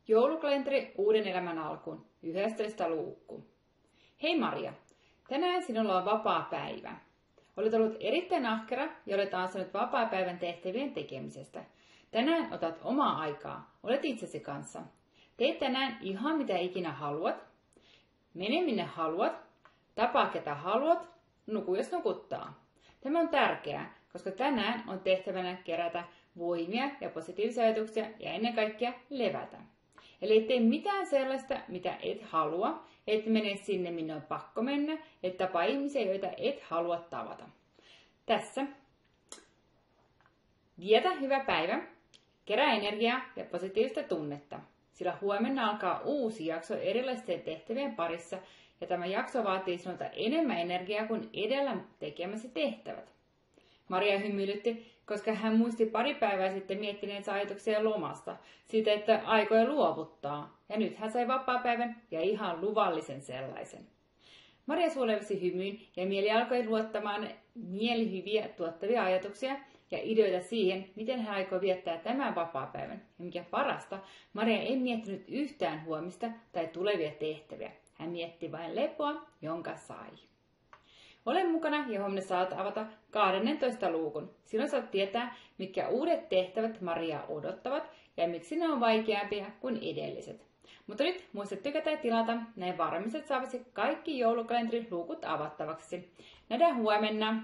Joulukalenteri uuden elämän alkuun, 11 luukku. Hei Maria, tänään sinulla on vapaa päivä. Olet ollut erittäin ahkera ja olet ansainnut vapaa-päivän tehtävien tekemisestä. Tänään otat omaa aikaa, olet itsesi kanssa. Teet tänään ihan mitä ikinä haluat. Mene minne haluat, tapaa ketä haluat, nuku jos nukuttaa. Tämä on tärkeää, koska tänään on tehtävänä kerätä voimia ja positiivisia ajatuksia ja ennen kaikkea levätä. Eli et tee mitään sellaista, mitä et halua, et mene sinne, minne on pakko mennä, et tapaa ihmisiä, joita et halua tavata. Tässä. Vietä hyvä päivä, kerää energiaa ja positiivista tunnetta, sillä huomenna alkaa uusi jakso erilaisten tehtävien parissa, ja tämä jakso vaatii sinulta enemmän energiaa kuin edellä tekemäsi tehtävät. Maria hymyilytti, koska hän muisti pari päivää sitten miettineensä ajatuksia lomasta, siitä, että aikoi luovuttaa, ja nyt hän sai vapaapäivän ja ihan luvallisen sellaisen. Maria suolevisi hymyyn ja mieli alkoi luottamaan mielihyviä tuottavia ajatuksia ja ideoita siihen, miten hän aikoi viettää tämän vapaapäivän. Ja mikä parasta, Maria ei miettinyt yhtään huomista tai tulevia tehtäviä. Hän mietti vain lepoa, jonka sai. Ole mukana ja huomenna saat avata 12 luukun. Silloin saat tietää, mitkä uudet tehtävät Mariaa odottavat ja miksi ne on vaikeampia kuin edelliset. Mutta nyt muista tykätä ja tilata, näin varmiset saavasi kaikki joulukalenterin luukut avattavaksi. Nähdään huomenna!